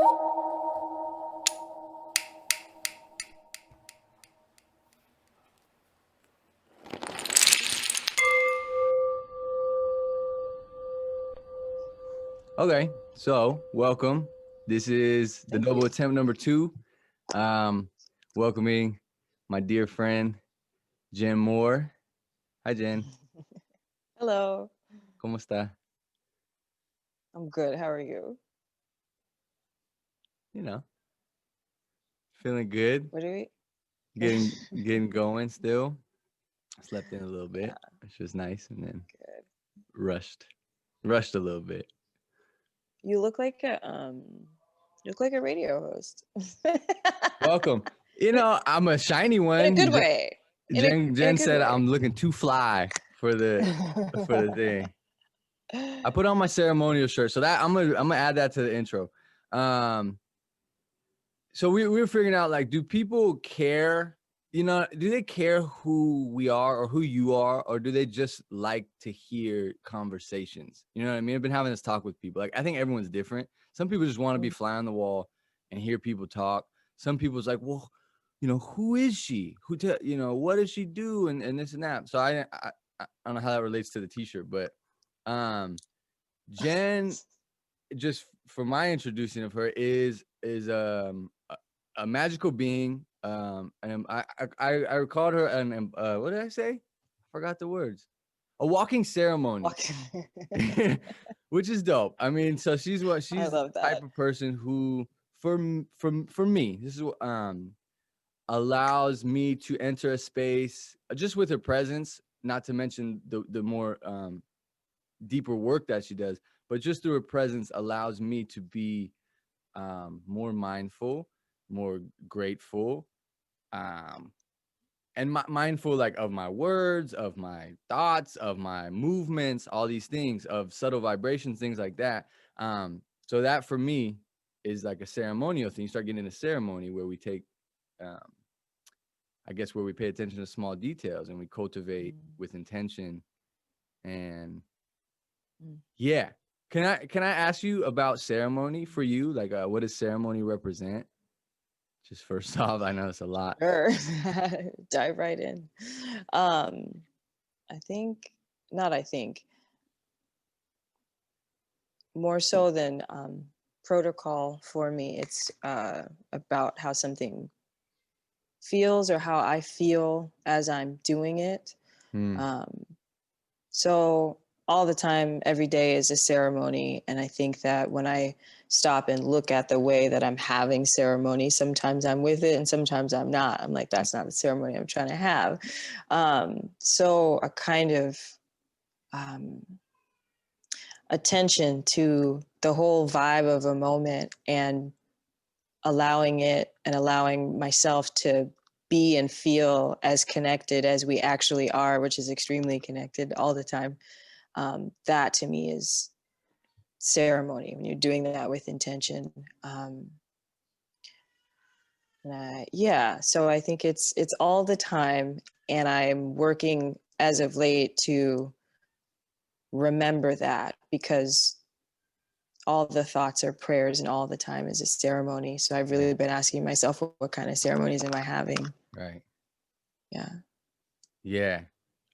Okay, so welcome. This is the Noble Attempt number 2. Welcoming my dear friend, Jen Moore. Hi, Jen. Hello. ¿Cómo está? I'm good. How are you? You know, feeling good. What do we? Getting going still. Slept in a little bit, Yeah, which was nice, and then good. rushed a little bit. You look like a radio host. Welcome. I'm a shiny In a one. good way. In a Jen good said way. I'm looking too fly for the thing. I put on my ceremonial shirt, so that I'm gonna add that to the intro. So we were figuring out, like, do people care? Do they care who we are or who you are, or do they just like to hear conversations? You know what I mean? I've been having this talk with people. Like, I think everyone's different. Some people just want to be fly on the wall and hear people talk. Some people's like, well, who is she? What does she do? And this and that. So I don't know how that relates to the t-shirt, but Jen, just for my introducing of her, is a magical being. And I called her an what did I say? I forgot the words. A walking ceremony, which is dope. I mean, so she's I the love type that. of person who, for me, this is allows me to enter a space just with her presence. Not to mention the more deeper work that she does, but just through her presence allows me to be more mindful, more grateful, and mindful, like, of my words, of my thoughts, of my movements, all these things, of subtle vibrations, things like that. So that for me is like a ceremonial thing. You start getting a ceremony where we take, I guess, where we pay attention to small details and we cultivate with intention. And yeah. Can I ask you about ceremony for you? Like, what does ceremony represent? Just first off, I know it's a lot. Sure. Dive right in. I think, not I think, more so than protocol for me, it's about how something feels or how I feel as I'm doing it. So all the time, every day is a ceremony. And I think that when I stop and look at the way that I'm having ceremony, sometimes I'm with it and sometimes I'm not. I'm like, that's not the ceremony I'm trying to have. So a kind of attention to the whole vibe of a moment and allowing it and allowing myself to be and feel as connected as we actually are, which is extremely connected all the time. That to me is ceremony when you're doing that with intention. Yeah, so I think it's all the time, and I'm working as of late to remember that, because all the thoughts are prayers and all the time is a ceremony. So I've really been asking myself, what kind of ceremonies am I having? Right. Yeah. Yeah.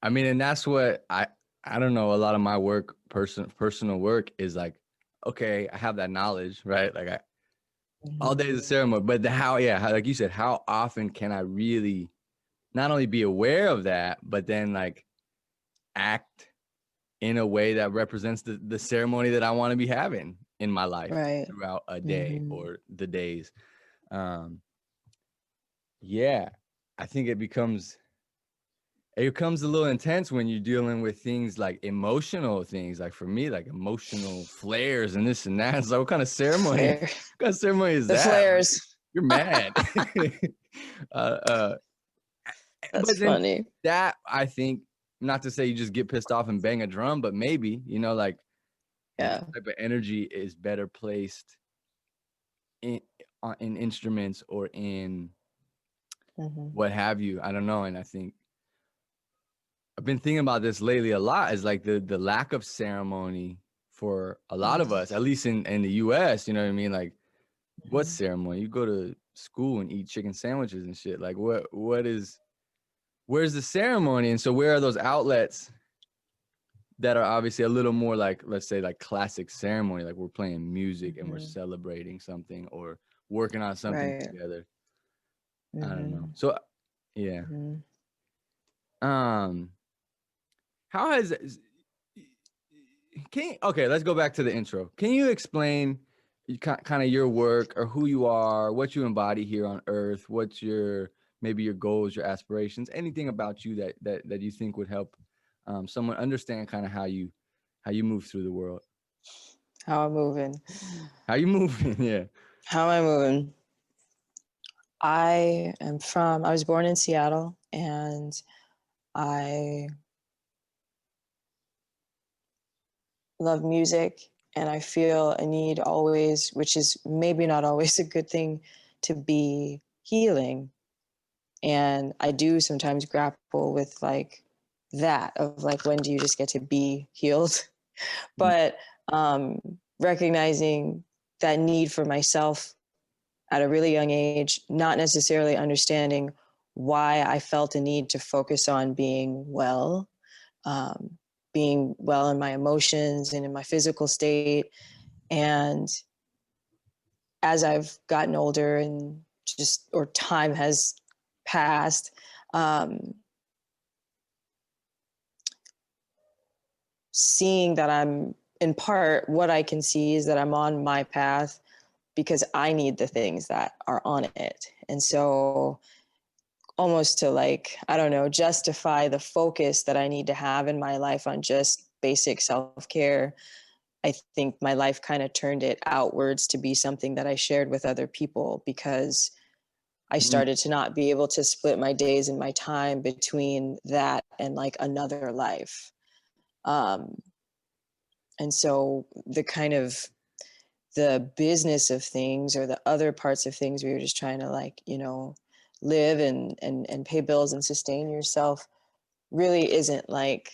I mean, and that's what I don't know, a lot of my work, personal work, is like, okay, I have that knowledge, right? Like, all day is a ceremony, but how, like you said, how often can I really not only be aware of that, but then, like, act in a way that represents the ceremony that I want to be having in my life Right. throughout a day or the days. Yeah, I think it becomes a little intense when you're dealing with things like emotional things. Like, for me, like, emotional flares and this and that. It's like, what kind of ceremony? Flare. What kind of ceremony is The that? Like, flares. you're mad. But That's then funny. that, I think, not to say you just get pissed off and bang a drum, but maybe, like, that Yeah. type of energy is better placed in instruments or in what have you. I don't know. And I think I've been thinking about this lately a lot, is like the lack of ceremony for a lot of us, at least in the US, you know what I mean? Like, what ceremony? You go to school and eat chicken sandwiches and shit. Like where's the ceremony? And so where are those outlets that are obviously a little more like, let's say, like classic ceremony, like we're playing music and we're Mhm. celebrating something or working on something Right. together. I don't know. Mhm. So yeah. Mhm. Um, how has okay, let's go back to the intro. Can you explain kind of your work or who you are, what you embody here on earth, what's your maybe your goals, your aspirations, anything about you that you think would help someone understand kind of how you move through the world, How I'm moving. how you moving? Yeah. How am I moving? I was born in Seattle, and I love music, and I feel a need always, which is maybe not always a good thing, to be healing. And I do sometimes grapple with like that of like, when do you just get to be healed? But recognizing that need for myself at a really young age, not necessarily understanding why I felt a need to focus on um, being well in my emotions and in my physical state. And as I've gotten older and or time has passed, um, seeing that I'm in part, what I can see is that I'm on my path because I need the things that are on it. And so almost to like, I don't know, justify the focus that I need to have in my life on just basic self-care, I think my life kind of turned it outwards to be something that I shared with other people, because I Mm, started to not be able to split my days and my time between that and like another life. Um, and so the kind of the business of things or the other parts of things where you're just trying to like, live and pay bills and sustain yourself really isn't like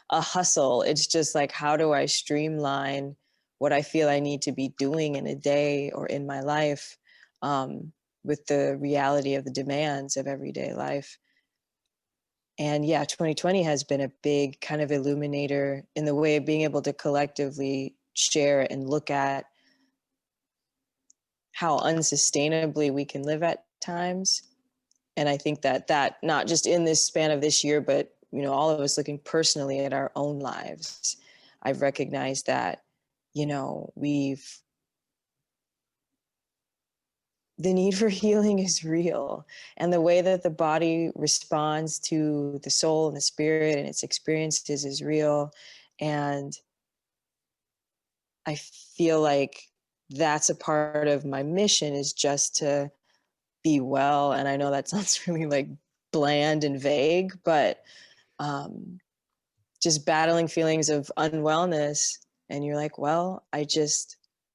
a hustle. It's just like, how do I streamline what I feel I need to be doing in a day or in my life, with the reality of the demands of everyday life. And yeah, 2020 has been a big kind of illuminator in the way of being able to collectively share and look at how unsustainably we can live at times. And I think that not just in this span of this year, but all of us looking personally at our own lives, I've recognized that we've the need for healing is real, and the way that the body responds to the soul and the spirit and its experiences is real. And I feel like that's a part of my mission, is just to be well. And I know that sounds really like bland and vague, but um, just battling feelings of unwellness. And you're like, well,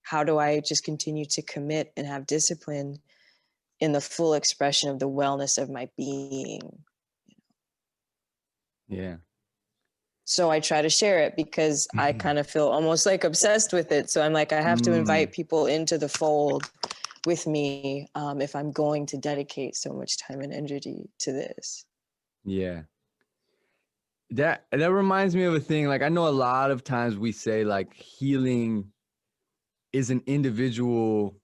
how do I just continue to commit and have discipline in the full expression of the wellness of my being? yeah. So I try to share it because I kind of feel almost like obsessed with it. So I'm like, I have to Mm, invite people into the fold with me, if I'm going to dedicate so much time and energy to this. yeah. That reminds me of a thing. Like I know a lot of times we say like healing is an individual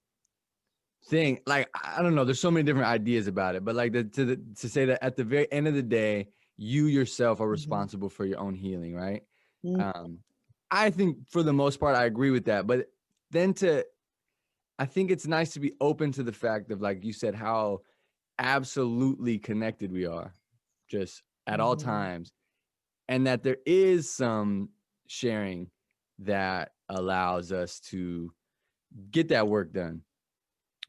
thing. Like I don't know, there's so many different ideas about it, but like to say that at the very end of the day, you yourself are Mm-hmm. responsible for your own healing, right? Mm-hmm. Um, I think for the most part, I agree with that. But then I think it's nice to be open to the fact of, like you said, how absolutely connected we are, just at all Mm-hmm. times, and that there is some sharing that allows us to get that work done,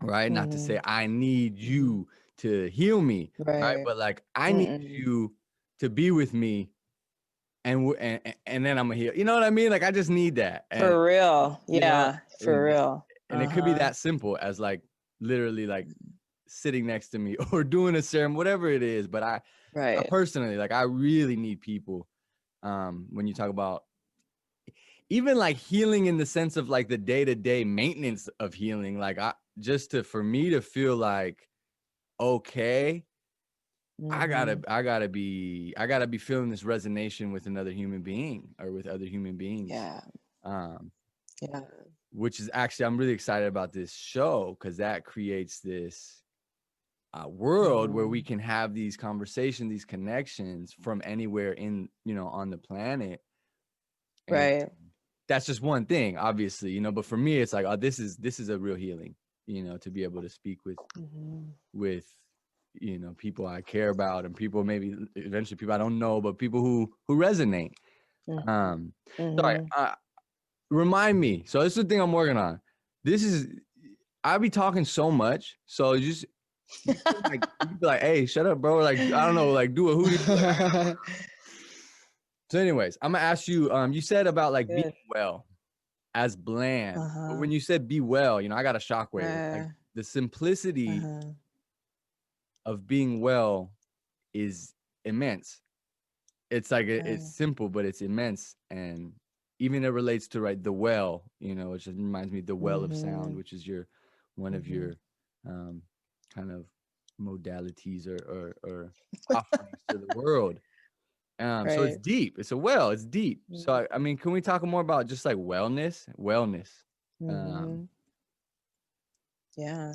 right? Not to say Mm-hmm. I need Mm-hmm. you to heal me, right? Right. But like I need Mm-mm. you to be with me, and then I'm gonna heal. You know what I mean? Like I just need that, and For real. you know, Yeah, for and real. it could be Uh-huh. that simple as like literally like sitting next to me or doing a serum, whatever it is. But I Right. personally, like I really need people. When you talk about even like healing in the sense of like the day-to-day maintenance of healing, like for me to feel like okay, Mm-hmm. I gotta be feeling this resonation with another human being or with other human beings. Yeah. Um, Yeah. which is actually, I'm really excited about this show because that creates this world where we Mm-hmm. can have these conversations, these connections from anywhere in, on the planet. And Right. that's just one thing, obviously, but for me, it's like, oh, this is a real healing, to be able to speak Mm-hmm. with, people I care about and people maybe eventually people I don't know, but people who resonate. Um, sorry, Mm-hmm. remind me. So this is the thing I'm working on. This is, I be talking so much. So just, you can be like, hey, shut up, bro. Like, I don't know, like do a hootie. Like, so anyways, I'm gonna ask you, you said about like being Good. well as bland, but Uh-huh. when you said be well, I got a shockwave. Like Right. the simplicity Uh-huh. of being well is immense. It's like it's Right. simple, but it's immense, and even it relates to the well, which just reminds me of the well of sound, Mm-hmm. which is one of Mm-hmm. your um, kind of modalities or offerings to the world. So it's Right. deep. It's a well. It's deep. So I Mm-hmm. mean, can we talk more about just like wellness? Wellness. Um, Mm-hmm. Yeah.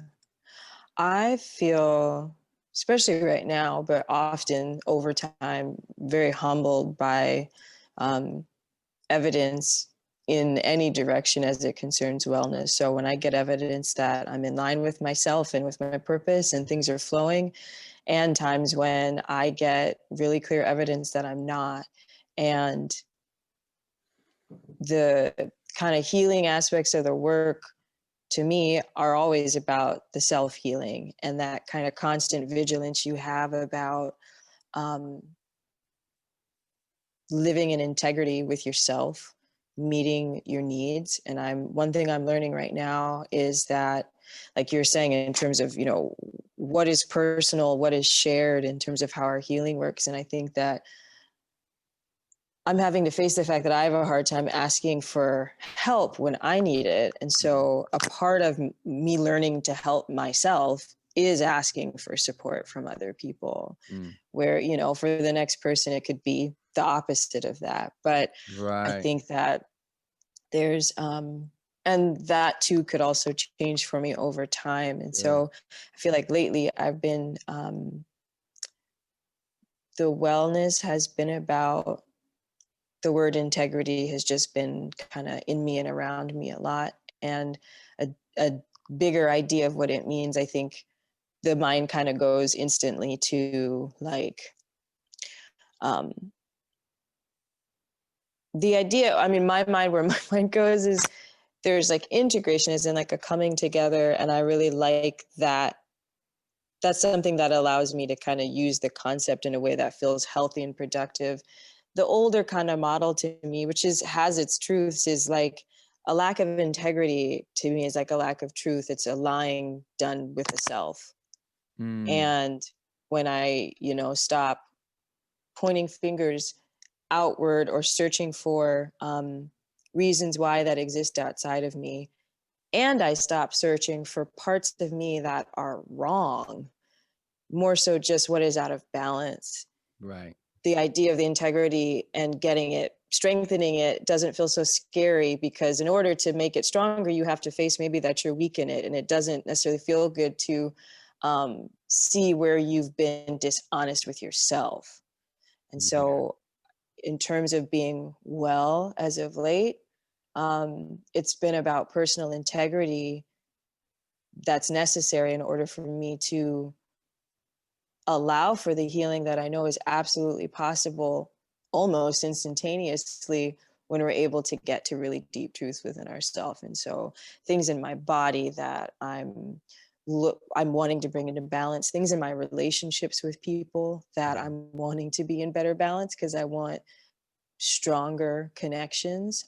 I feel, especially right now, but often over time, very humbled by um, evidence in any direction as it concerns wellness. So when I get evidence that I'm in line with myself and with my purpose and things are flowing, and times when I get really clear evidence that I'm not, and the kind of healing aspects of the work to me are always about the self-healing and that kind of constant vigilance you have about um, living in integrity with yourself, meeting your needs. And one thing I'm learning right now is that, like you're saying, in terms of, what is personal, what is shared in terms of how our healing works. And I think that I'm having to face the fact that I have a hard time asking for help when I need it. And so a part of me learning to help myself is asking for support from other people, mm, where, for the next person, it could be the opposite of that. But I right. think that there's, and that too could also change for me over time. And Yeah. so I feel like lately I've been, the wellness has been about, the word integrity has just been kind of in me and around me a lot. And a bigger idea of what it means, I think the mind kind of goes instantly to like, um, the idea, I mean, my mind, where my mind goes is there's like integration is in like a coming together. And I really like that. That's something that allows me to kind of use the concept in a way that feels healthy and productive. The older kind of model to me, which has its truths, is like a lack of integrity to me is like a lack of truth. It's a lying done with the self. Mm, And when I, stop pointing fingers outward or searching for reasons why that exist outside of me, and I stop searching for parts of me that are wrong, more so just what is out of balance. right. The idea of the integrity and getting it, strengthening it doesn't feel so scary, because in order to make it stronger, you have to face maybe that you're weak in it. And it doesn't necessarily feel good to see where you've been dishonest with yourself. And Yeah. so, in terms of being well as of late, it's been about personal integrity that's necessary in order for me to allow for the healing that I know is absolutely possible almost instantaneously when we're able to get to really deep truths within ourselves. And so things in my body that I'm wanting to bring into balance, things in my relationships with people that I'm wanting to be in better balance because I want stronger connections.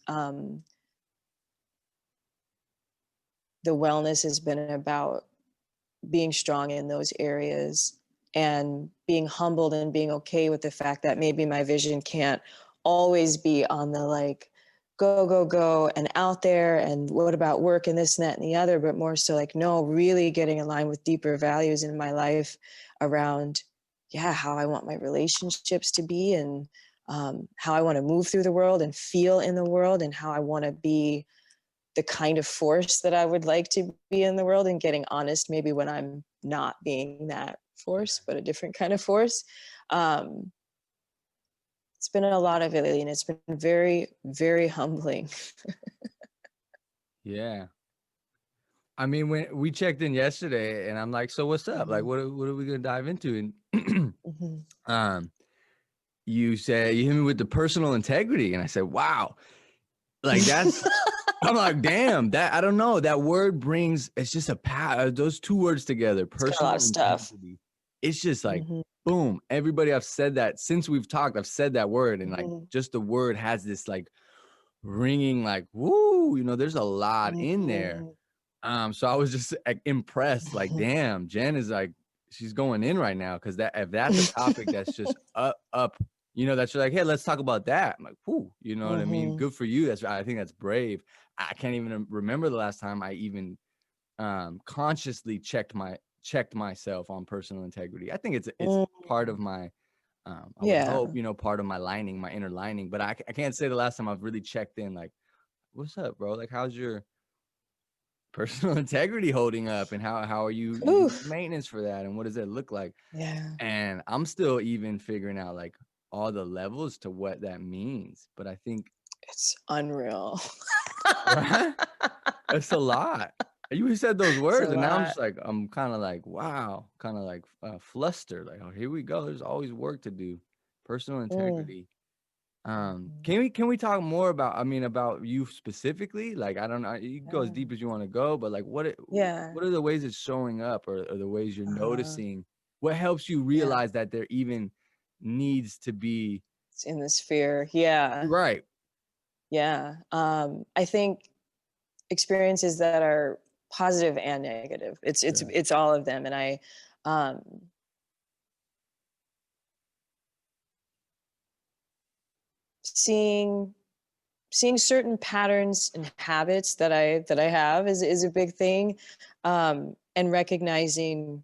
The wellness has been about being strong in those areas and being humbled and being okay with the fact that maybe my vision can't always be on the like go, go, go and out there, and what about work and this and that and the other, but more so like, no, really getting aligned with deeper values in my life around, yeah, how I want my relationships to be, and how I want to move through the world and feel in the world, and how I want to be the kind of force that I would like to be in the world, and getting honest maybe when I'm not being that force, but a different kind of force. Um, it's been a lot of it lately, and it's been very, very humbling. Yeah. I mean, when we checked in yesterday and I'm like, so what's up? Like, Mm-hmm. what are we gonna dive into? And Mm-hmm. you said you hit me with the personal integrity, and I said, wow, like that's I'm like, damn, that I don't know. That word brings it's just a power. Those two words together, It's got a lot personal of stuff. integrity. It's just like Mm-hmm. boom. Everybody I've said that since we've talked, I've said that word, and like Mm-hmm. just the word has this like ringing, like, woo, there's a lot in there. Mm-hmm. So I was just like, impressed, like, damn, Jen is like, she's going in right now. Cause that if that's a topic that's just up, that you're like, hey, let's talk about that. I'm like, whoo, you know what I mean? Mm-hmm. Good for you. I think that's brave. I can't even remember the last time I even consciously checked myself on personal integrity. I think it's part of my I would Yeah. hope, part of my lining, my inner lining, but I can't say the last time I've really checked in, like, what's up, bro? Like, how's your personal integrity holding up, and how are you doing Oof. maintenance for that, and what does it look like? Yeah. And I'm still even figuring out like all the levels to what that means, but I think It's unreal. right, it's a lot. You said those It's a words and now I'm lot. just like I'm kind of like wow, kind of like flustered, like, oh, here we go, there's always work to do. Personal Mm. integrity. Mhm. Can we talk more about, I mean, about you specifically? Like, I don't know, you can go as Yeah. deep as you want to go, but like, Yeah. what are the ways it's showing up, or the ways you're Uh-huh. noticing? What helps you Yeah. realize that there even needs to be It's in the sphere. Yeah. right? Yeah. I think experiences that are positive and negative. Sure. It's all of them. And um seeing seeing certain patterns and habits that I have is a big thing. And recognizing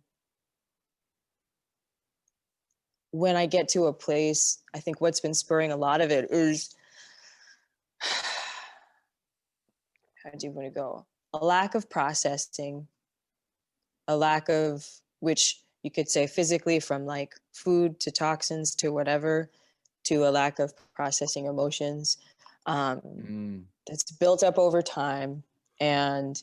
when I get to a place, I think what's been spurring a lot of it is, how do you want to go? A lack of processing, a lack of, which you could say physically, from like food to toxins to whatever, to a lack of processing emotions, Mm, that's built up over time. And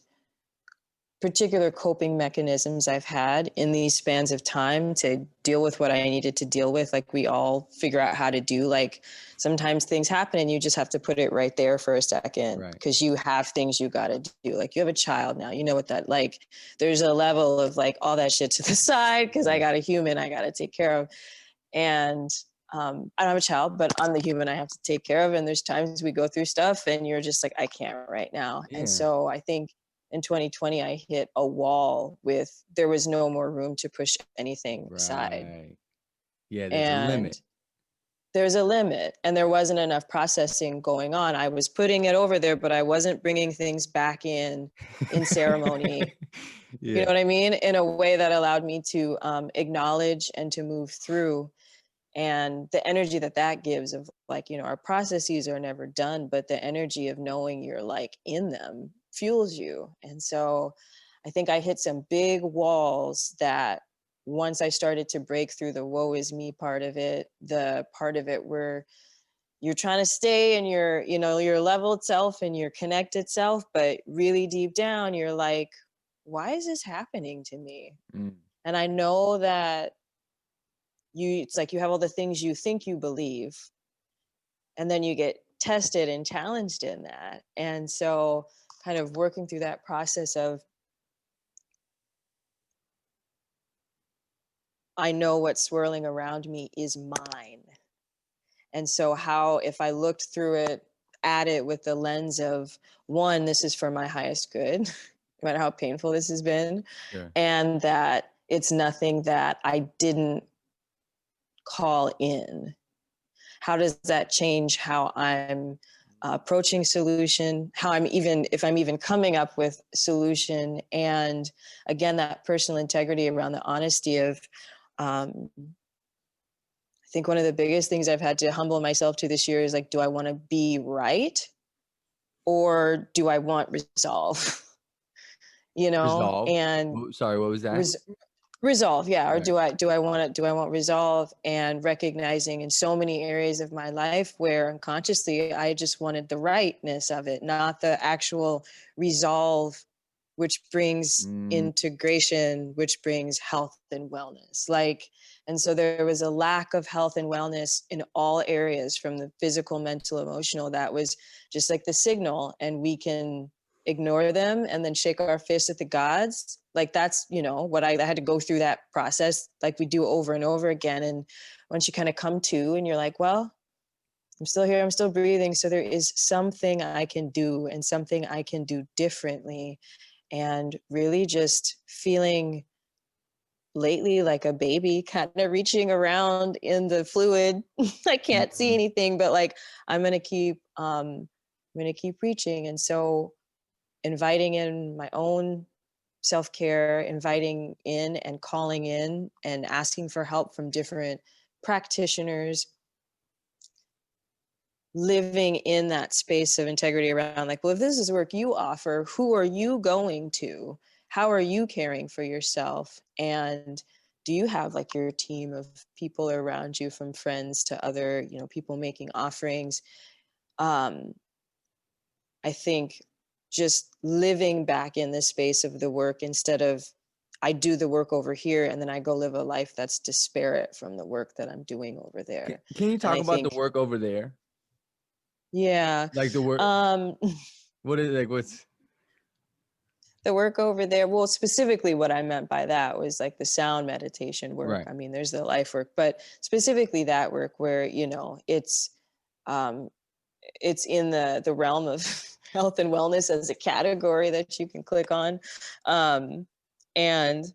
particular coping mechanisms I've had in these spans of time to deal with what I needed to deal with. Like we all figure out how to do, like sometimes things happen and you just have to put it right there for a second right. because you have things you got to do. Like you have a child now, you know what that, like there's a level of like all that shit to the side because I Yeah. got a human I got to take care of. And I don't have a child, but I'm the human I have to take care of. And there's times we go through stuff and you're just like, I can't right now. And Yeah. so I think in 2020, I hit a wall with, there was no more room to push anything aside. Right. Yeah. There's a And limit. there's a limit, and there wasn't enough processing going on. I was putting it over there, but I wasn't bringing things back in ceremony. You know Yeah. what I mean? In a way that allowed me to acknowledge and to move through. And the energy that that gives of like, our processes are never done, but the energy of knowing you're like in them fuels you. And so I think I hit some big walls that once I started to break through the woe is me part of it, the part of it where you're trying to stay in your leveled self and your connected self, but really deep down you're like, why is this happening to me? Mm, And I know that it's like you have all the things you think you believe, and then you get tested and challenged in that. And so kind of working through that process of, I know what's swirling around me is mine. And so how, if I looked through it, at it with the lens of, one, this is for my highest good, no matter how painful this has been, sure. and that it's nothing that I didn't call in. How does that change how I'm approaching solution, how if I'm even coming up with solution. And again, that personal integrity around the honesty of, I think one of the biggest things I've had to humble myself to this year is like, do I want to be right? Or do I want resolve? Resolve. And Sorry, what was that? resolve, yeah. Or Right. do I want resolve? And recognizing in so many areas of my life where unconsciously I just wanted the rightness of it, not the actual resolve, which brings Mm, integration, which brings health and wellness. Like, and so there was a lack of health and wellness in all areas, from the physical, mental, emotional, that was just like the signal. And we can ignore them and then shake our fist at the gods. Like, that's, what I had to go through that process, like we do over and over again. And once you kind of come to, and you're like, well, I'm still here, I'm still breathing. So there is something I can do, and something I can do differently. And really just feeling lately like a baby, kind of reaching around in the fluid. I can't see mm, anything, but like, I'm gonna keep reaching. And so inviting in my own self-care, inviting in and calling in and asking for help from different practitioners, living in that space of integrity around, like, well, if this is work you offer, who are you going to? How are you caring for yourself? And do you have like your team of people around you, from friends to other, people making offerings? um I think just living back in the space of the work, instead of I do the work over here and then I go live a life that's disparate from the work that I'm doing over there. can you And talk I about the think, work over there? yeah, Like the work, um, what is like, what's the work over there, well, specifically what I meant by that was like the sound meditation work. right? I mean, there's the life work, but specifically that work where, um, it's in the realm of health and wellness as a category that you can click on. Um, and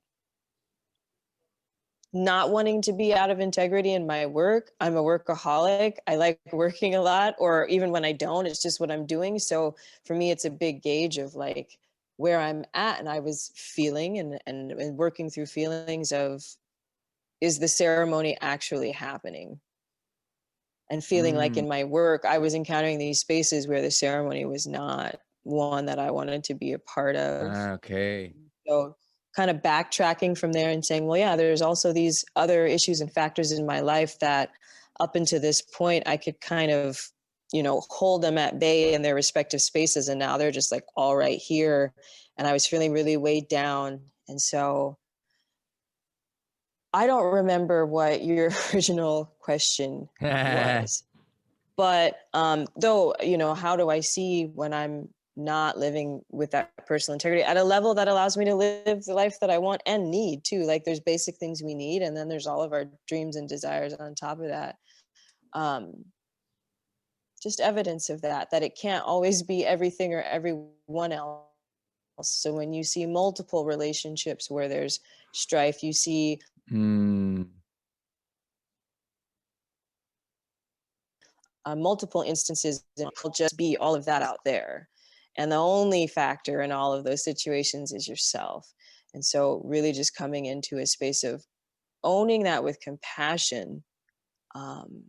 not wanting to be out of integrity in my work. I'm a workaholic. I like working a lot, or even when I don't, it's just what I'm doing. So for me, it's a big gauge of like where I'm at. And I was feeling and working through feelings of, is the ceremony actually happening? And feeling like Mm, in my work, I was encountering these spaces where the ceremony was not one that I wanted to be a part of. okay. So kind of backtracking from there and saying, well, yeah, there's also these other issues and factors in my life that up until this point, I could kind of, hold them at bay in their respective spaces. And now they're just like all right here. And I was feeling really weighed down. And so I don't remember what your original question was. But though, how do I see when I'm not living with that personal integrity at a level that allows me to live the life that I want and need too? Like, there's basic things we need, and then there's all of our dreams and desires on top of that. Um, just evidence of that it can't always be everything or everyone else. So when you see multiple relationships where there's strife, you see Mm, multiple instances, and it'll just be all of that out there. And the only factor in all of those situations is yourself. And so, really, just coming into a space of owning that with compassion, um,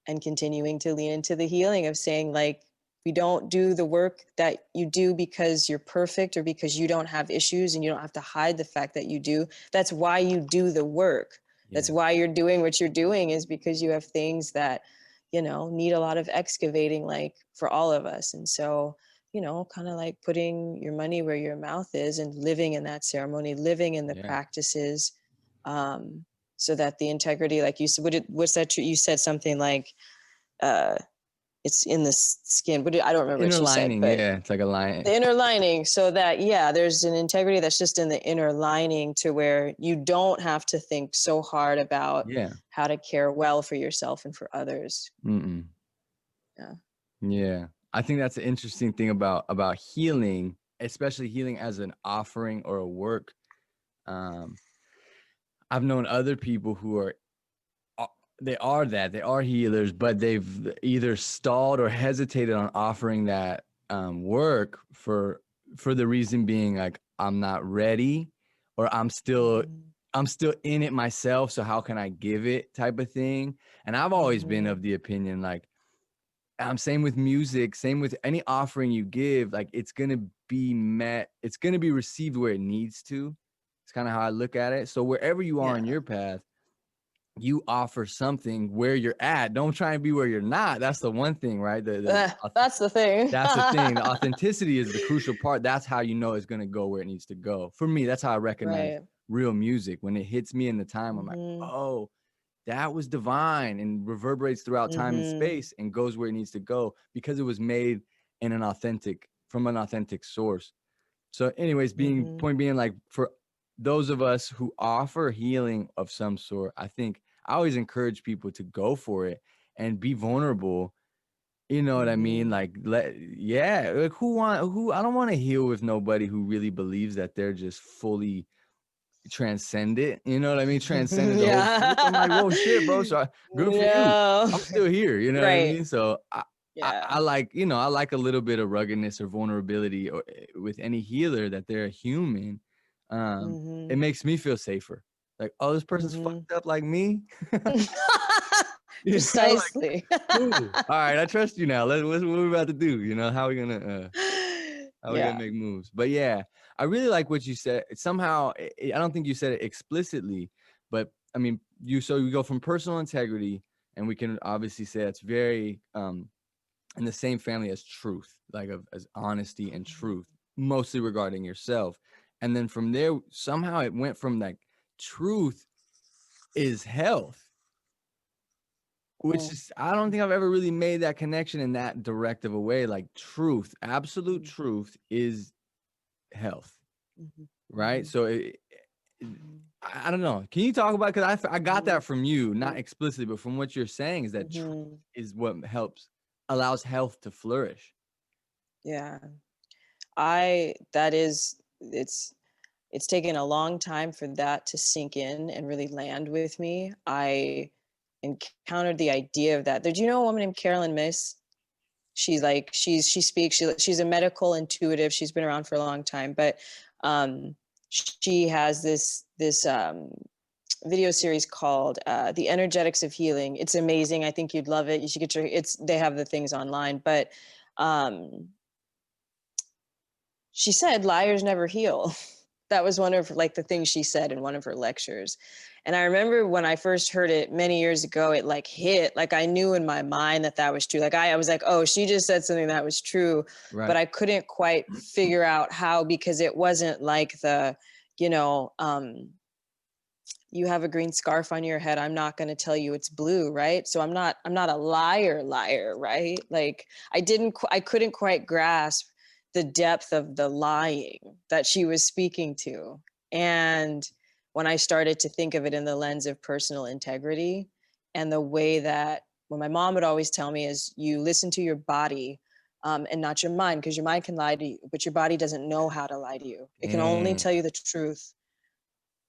and continuing to lean into the healing of saying, like, we don't do the work that you do because you're perfect or because you don't have issues, and you don't have to hide the fact that you do. That's why you do the work. That's yeah, why you're doing what you're doing, is because you have things that, need a lot of excavating, like for all of us. And so, kind of like putting your money where your mouth is and living in that ceremony, living in the yeah. practices, um, so that the integrity, like you said, what's that? You said something like, uh, it's in the skin. But I don't remember what Inner you said, lining, but yeah, it's like a the line. inner lining, so that, yeah, there's an integrity that's just in the inner lining, to where you don't have to think so hard about Yeah. how to care well for yourself and for others. Mm-mm. Yeah. Yeah. I think that's an interesting thing about healing, especially healing as an offering or a work. Um, I've known other people who are they are that. They are healers, but they've either stalled or hesitated on offering that work for the reason being like, I'm not ready, or Mhm. I'm still in it myself, so how can I give it, type of thing. And I've always been Mhm. of the opinion, like, same with music, same with any offering you give, like, it's gonna be met, it's gonna be received where it needs to. It's kind of how I look at it. So wherever you are Yeah. in your path, you offer something where you're at. Don't try and be where you're not. That's the one thing, right? That's the thing. That's the thing. The authenticity is the crucial part. That's how you know it's gonna go where it needs to go. For me, that's how I recognize Right. real music. When it hits me in the time, I'm like, Mhm. oh, that was divine, and reverberates throughout time and Mhm. space and goes where it needs to go because it was made in from an authentic source. So anyways, Mhm. point being, like, for those of us who offer healing of some sort, I think I always encourage people to go for it and be vulnerable. You know what I mean? Mhm. Like, yeah, like, who I don't want to heal with nobody who really believes that they're just fully transcendent. You know what I mean? Transcended the whole truth. I'm like, Yeah. whoa, shit, bro. So good for you. No. I'm still here. You know what I Right. mean? So I Yeah. like, I like a little bit of ruggedness or vulnerability, or with any healer, that they're a human. It Mhm. makes me feel safer. Like, oh, this person's Mhm. fucked up like me. You know, like, Precisely. cool. All right, I trust you now. What we about to do? How we gonna Yeah. make moves? But yeah, I really like what you said. Somehow, I don't think you said it explicitly, but I mean, you go from personal integrity, and we can obviously say that's very in the same family as truth, like, as honesty and Mhm. truth, mostly regarding yourself. And then from there, somehow it went from, like, truth is health, which Mm. is, I don't think I've ever really made that connection in that direct of a way. Like, truth, absolute Mhm. truth is health, Mhm. right? Mhm. So Mhm. I don't know. Can you talk about, because I got Mhm. that from you, not explicitly, but from what you're saying, is that truth Mhm. is what allows health to flourish. Yeah. I that is it's taken a long time for that to sink in and really land with me. I encountered the idea of that. Did you know a woman named Carolyn Miss? She speaks, she's a medical intuitive. She's been around for a long time, but um she has this video series called The Energetics of Healing. It's amazing. I think you'd love it. You should get they have the things online, but um she said liars never heal. That was one of like the things she said in one of her lectures. And I remember when I first heard it many years ago, it like hit, like I knew in my mind that that was true. Like I was like, oh, she just said something that was true, but Right. I couldn't quite figure out how, because it wasn't like you know, you have a green scarf on your head. I'm not going to tell you it's blue, right? So I'm not a liar, right? Like I couldn't quite grasp the depth of the lying that she was speaking to. And when I started to think of it in the lens of personal integrity, and the way that, what my mom would always tell me is, you listen to your body, and not your mind, because your mind can lie to you, but your body doesn't know how to lie to you. It can only Mm, tell you the truth.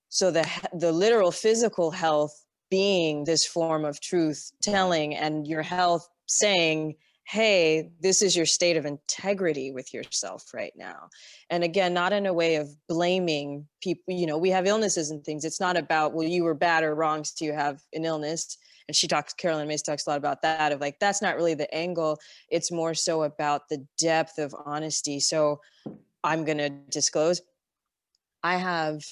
So the literal physical health being this form of truth telling, and your health saying, hey, this is your state of integrity with yourself right now. And again, not in a way of blaming people. We have illnesses and things. It's not about, well, you were bad or wrong, so you have an illness. And Carolyn Mace talks a lot about that, of like, that's not really the angle. It's more so about the depth of honesty. So I'm going to disclose, I have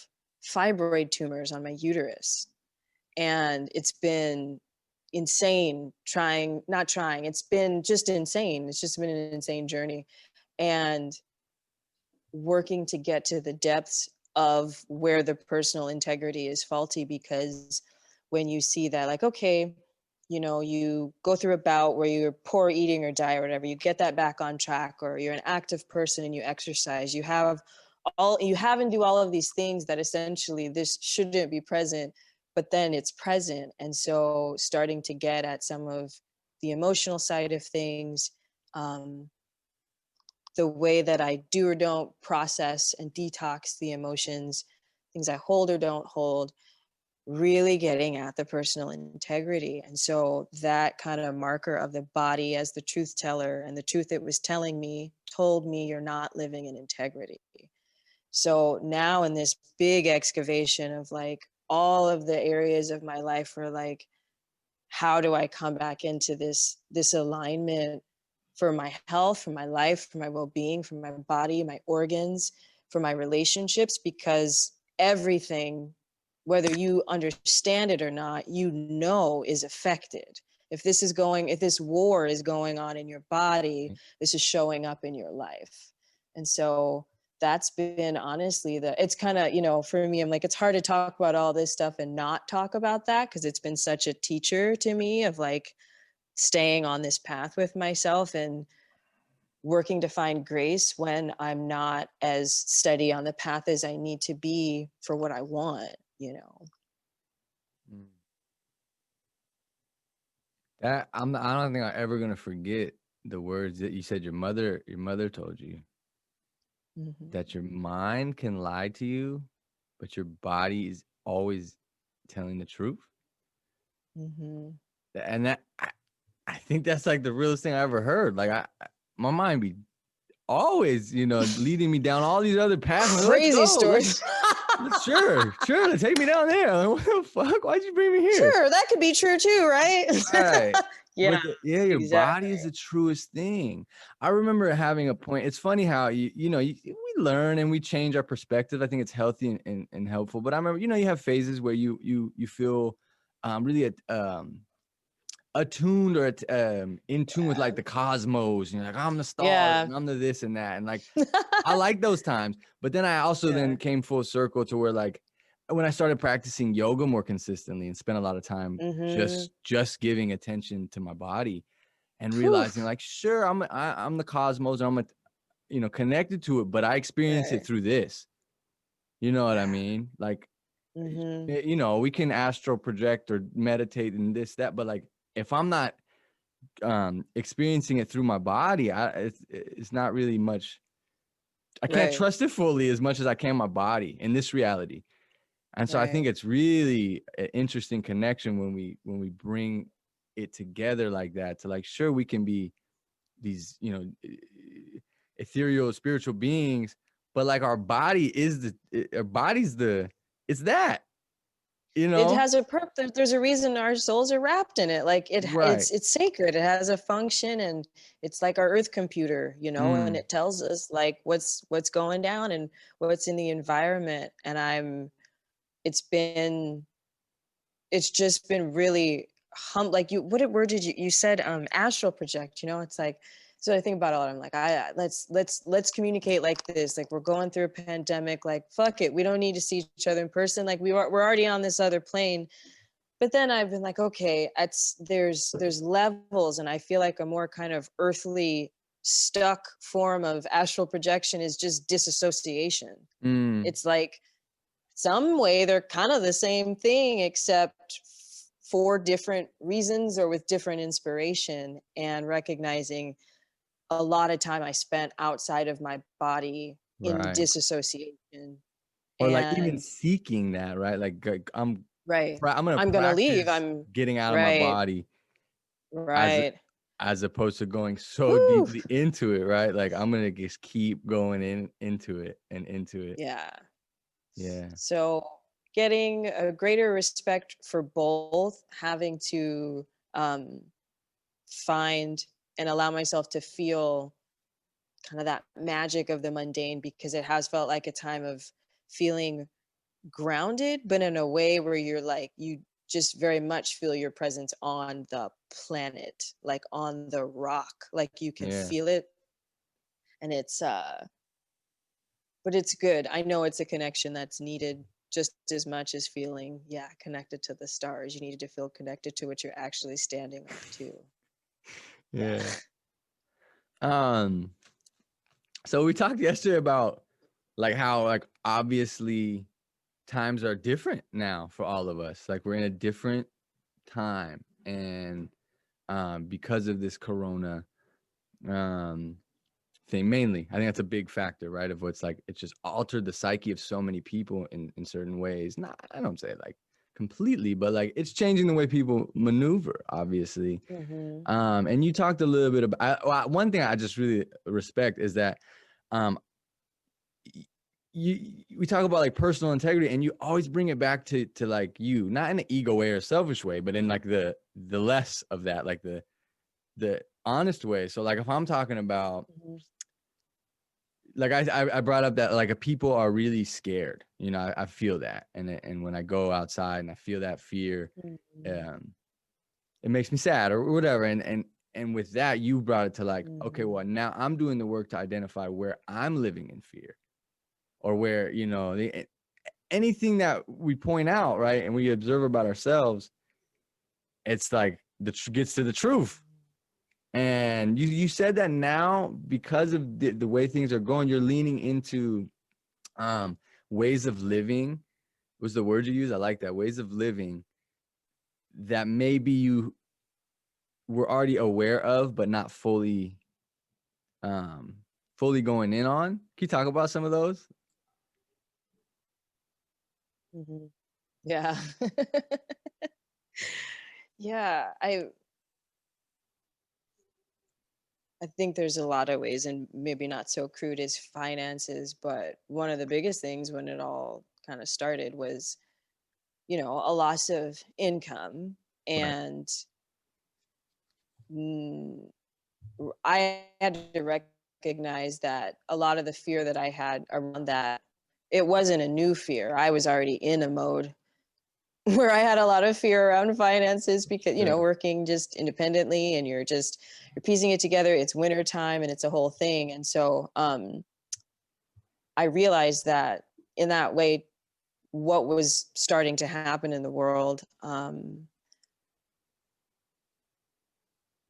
fibroid tumors on my uterus, and it's been insane not trying. It's been just insane. It's just been an insane journey. And working to get to the depths of where the personal integrity is faulty, because when you see that, like, okay, you go through a bout where you're poor eating or diet or whatever, you get that back on track, or you're an active person and you exercise, you have and do all of these things that essentially this shouldn't be present, but then it's present. And so starting to get at some of the emotional side of things, um, the way that I do or don't process and detox the emotions, things I hold or don't hold, really getting at the personal integrity. And so that kind of marker of the body as the truth teller, and the truth it was telling me told me you're not living in integrity. So now in this big excavation of like all of the areas of my life where like, how do I come back into this alignment for my health, for my life, for my well-being, for my body, my organs, for my relationships? Because everything, whether you understand it or not, you know is affected. If this war is going on in your body, this is showing up in your life. And so that's been honestly it's kind of, for me, I'm like, it's hard to talk about all this stuff and not talk about that, because it's been such a teacher to me of like staying on this path with myself and working to find grace when I'm not as steady on the path as I need to be for what I want. Mm. That I don't think I'm ever gonna forget the words that you said your mother told you, Mm-hmm. that your mind can lie to you, but your body is always telling the truth. Mm-hmm. And I think that's like the realest thing I ever heard. Like my mind be always, leading me down all these other paths. I'm like, let's Crazy go. stories. Sure. Take me down there. Like, what the fuck? Why'd you bring me here? Sure, that could be true too, right? Right. Yeah, But your body exactly. is the truest thing. I remember having a point. It's funny how we learn and we change our perspective. I think it's healthy and helpful. But I remember, you have phases where you feel really attuned or in tune with like the cosmos. You're like, I'm the stars Yeah. and I'm the this and that. And like, I like those times. But then I also Yeah. then came full circle to where like when I started practicing yoga more consistently and spent a lot of time Mm-hmm. just giving attention to my body and Whew. realizing like, sure, I'm the cosmos and connected to it, but I experience it Right. through this. You know what I Yeah. mean? Like, Mm-hmm. we can astral project or meditate and this, that, but like if I'm not experiencing it through my body, it's not really much. I can't Right. trust it fully as much as I can my body in this reality. And so I think Right. it's really an interesting connection when we bring it together like that, to like, sure, we can be these, ethereal spiritual beings, but like our body is our body's it's that, you It know? has a purpose. There's a reason our souls are wrapped in it. Like Right. it's sacred. It has a function, and it's like our earth computer, and Mm, it tells us like what's going down and what's in the environment. And it's been it's just been really like what word did you said astral project, it's like, so I think about it all. I'm like, let's communicate like this. Like, we're going through a pandemic, like fuck it, we don't need to see each other in person, like we're already on this other plane. But then I've been like, okay, there's levels, and I feel like a more kind of earthly stuck form of astral projection is just disassociation. mm, It's like some way they're kind of the same thing, except for different reasons or with different inspiration, and recognizing a lot of time I spent outside of my body in right. disassociation. Or like even And seeking that, right? Like right, I'm gonna I'm gonna leave. practice I'm getting out of my right, body as right. as opposed to going so Whew. deeply into it, right? Like I'm gonna just keep going into it and into it. Yeah. Yeah. So getting a greater respect for both, having to um, find and allow myself to feel kind of that magic of the mundane, because it has felt like a time of feeling grounded, but in a way where you're like, you just very much feel your presence on the planet, like on the rock, like you can Yeah. feel it. And but it's good. I know it's a connection that's needed just as much as feeling, yeah, connected to the stars. You needed to feel connected to what you're actually standing on too. Yeah. Yeah. Um, so we talked yesterday about like how like obviously times are different now for all of us. Like we're in a different time, and because of this corona um thing mainly, I think that's a big factor, right? Of what's like it's just altered the psyche of so many people in certain ways. Not, I don't say like completely, but like it's changing the way people maneuver, obviously. Mm-hmm. And you talked a little bit about one thing I just really respect is that um, we talk about like personal integrity, and you always bring it back to like you, not in an ego way or selfish way, but in like the less of that, like the honest way. So like if I'm talking about Mm-hmm. like I brought up that like people are really scared, you know, I feel that, and when I go outside and I feel that fear, Mm-hmm. um, it makes me sad or whatever. And with that, you brought it to like, okay, Mm-hmm. well now I'm doing the work to identify where I'm living in fear, or where, you know, anything that we point out, right, and we observe about ourselves, it's like gets to the truth. And you said that now because of the way things are going, you're leaning into um ways of living was the word you use. I like that, ways of living that maybe you were already aware of but not um fully going in on. Can you talk about some of those? Mm-hmm. Yeah. Yeah, I think there's a lot of ways, and maybe not so crude as finances, but one of the biggest things when it all kind of started was, a loss of income. Right. And mm, I had to recognize that a lot of the fear that I had around that, it wasn't a new fear. I was already in a mode where I had a lot of fear around finances because, Yeah. working just independently and you're piecing it together. It's winter time and it's a whole thing. And so I realized that in that way, what was starting to happen in the world,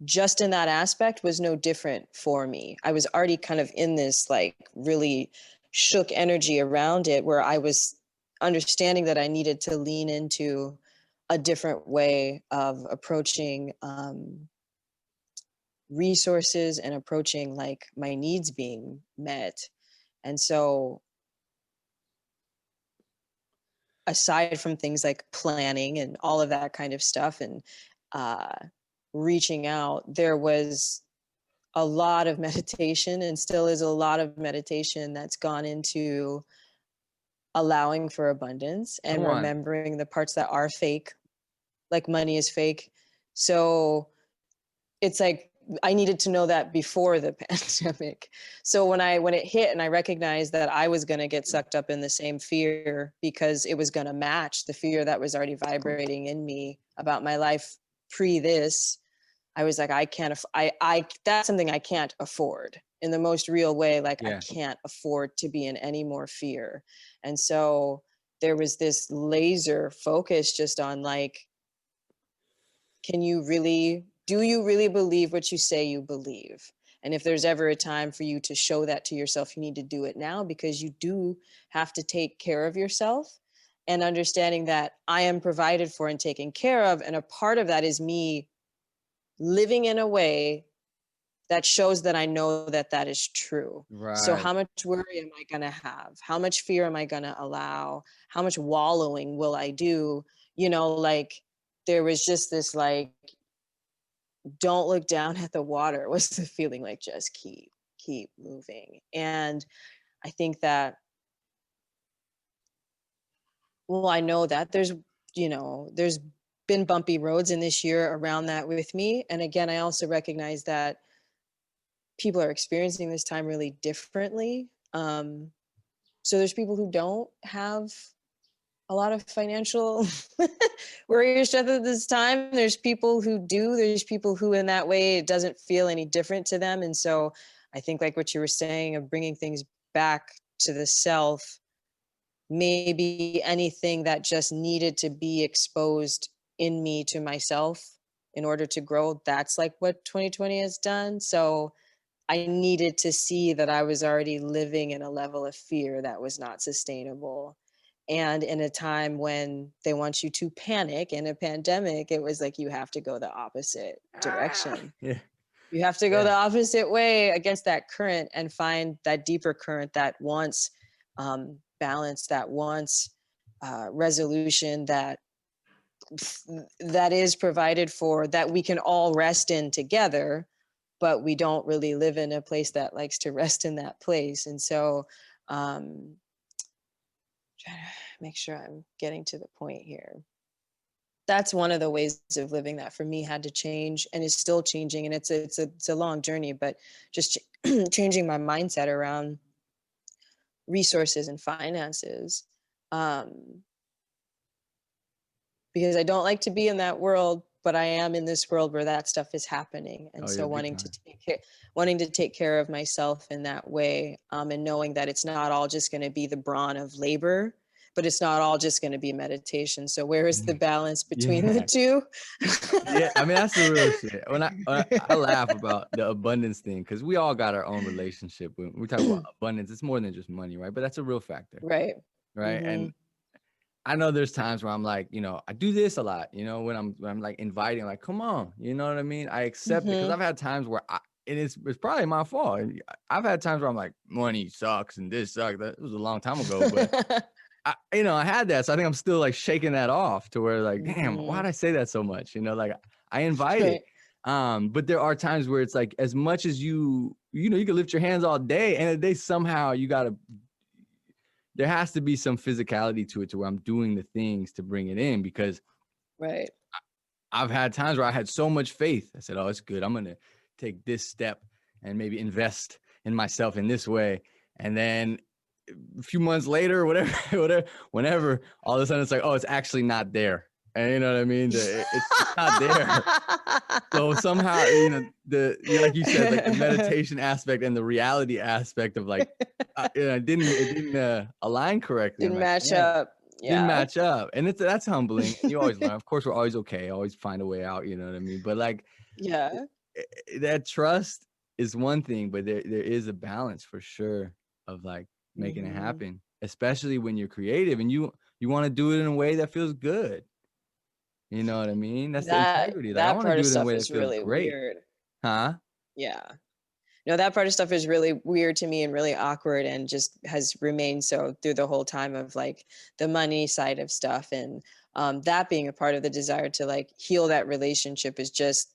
just in that aspect was no different for me. I was already kind of in this like really shook energy around it where I was understanding that I needed to lean into a different way of approaching resources and approaching like my needs being met. And so aside from things like planning and all of that kind of stuff and uh, reaching out, there was a lot of meditation and still is a lot of meditation that's gone into allowing for abundance and Come on. remembering the parts that are fake, like money is fake. So it's like I needed to know that before the pandemic. So when it hit and I recognized that I was going to get sucked up in the same fear because it was going to match the fear that was already vibrating in me about my life pre this, I was like, I can't, I, that's something I can't afford in the most real way. Like I Yeah. can't afford to be in any more fear. And so there was this laser focus just on like, do you really believe what you say you believe? And if there's ever a time for you to show that to yourself, you need to do it now because you do have to take care of yourself and understanding that I am provided for and taken care of. And a part of that is me living in a way that shows that I know that that is true. So Right. how much worry am I going to have? How much fear am I going to allow? How much wallowing will I do? Like there was just this like, don't look down at the water was the feeling, like just keep moving. And I think that, well, I know that there's been bumpy roads in this year around that with me. And again, I also recognize that people are experiencing this time really differently. So there's people who don't have a lot of financial worry or stress at this time. There's people who do. There's people who, in that way, it doesn't feel any different to them. And so I think, like what you were saying, of bringing things back to the self, maybe anything that just needed to be exposed in me to myself in order to grow. That's like what 2020 has done. So I needed to see that I was already living in a level of fear that was not sustainable. And in a time when they want you to panic in a pandemic, it was like you have to go the opposite direction. Yeah. You have to go Yeah. the opposite way against that current and find that deeper current that wants balance, that wants resolution, that that is provided for, that we can all rest in together, but we don't really live in a place that likes to rest in that place. And so trying to make sure I'm getting to the point here. That's one of the ways of living that for me had to change and is still changing. And it's a long journey, but just changing my mindset around resources and finances. Because I don't like to be in that world, but I am in this world where that stuff is happening. And Oh, you're so big time. wanting to take care of myself in that way, and knowing that it's not all just going to be the brawn of labor, but it's not all just going to be meditation. So where is the balance between the Yeah. two? Yeah, I mean that's the real shit. When I laugh about the abundance thing, because we all got our own relationship. When we talk about abundance, it's more than just money, right? But that's a real factor, Right. right? Mm-hmm. And I know there's times where I'm like, I do this a lot, when I'm like inviting, like, come on, you know what I mean? I accept it because Mm-hmm. I've had times where it's probably my fault. I've had times where I'm like, money sucks and this sucks. That was a long time ago, but I had that. So I think I'm still like shaking that off to where like, damn, why'd I say that so much? Like I invite it. Right. But there are times where it's like, as much as you can lift your hands all day and they somehow there has to be some physicality to it to where I'm doing the things to bring it in, because Right. I've had times where I had so much faith. I said, oh, it's good. I'm going to take this step and maybe invest in myself in this way. And then a few months later, whenever, all of a sudden it's like, oh, it's actually not there. And you know what I mean? It's not there. So somehow, like you said, like the meditation aspect and the reality aspect of like, it didn't align correctly. I'm Didn't like, match damn, up. didn't Yeah. match up. And that's humbling. And you always learn. Of course, we're always okay. Always find a way out. You know what I mean? But like Yeah. that trust is one thing, but there is a balance for sure of like making it Mm-hmm. happen, especially when you're creative and you want to do it in a way that feels good. You know what I mean? That's the integrity. Like I That want to part do of it in a stuff way that is feels really great. weird. Huh? Yeah. No, that part of stuff is really weird to me and really awkward, and just has remained so through the whole time of like the money side of stuff. And that being a part of the desire to like heal that relationship is just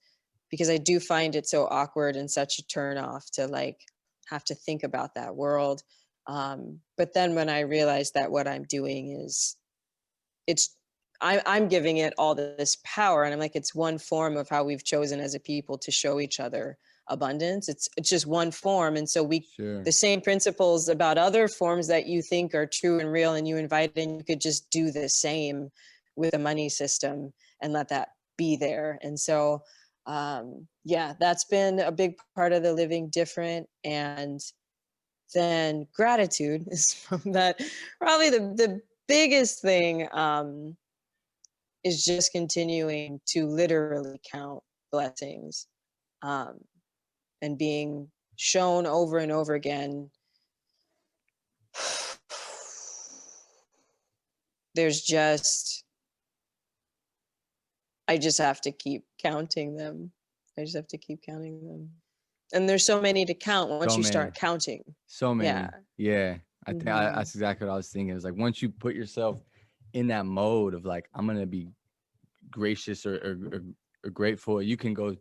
because I do find it so awkward and such a turn off to like have to think about that world. But then when I realize that what I'm doing is it's I'm giving it all this power, and I'm like, it's one form of how we've chosen as a people to show each other abundance. It's just one form. And so Sure. the same principles about other forms that you think are true and real and you invite in, you could just do the same with a money system and let that be there. And so yeah, that's been a big part of the living different. And then gratitude is from that, probably the biggest thing, is just continuing to literally count blessings, um, and being shown over and over again. There's just, I just have to keep counting them. I just have to keep counting them. And there's so many to count once So you many. start counting. So Yeah. many. Yeah. I think Mm-hmm. that's exactly what I was thinking. It's like once you put yourself in that mode of like, I'm gonna be gracious or grateful, you can go,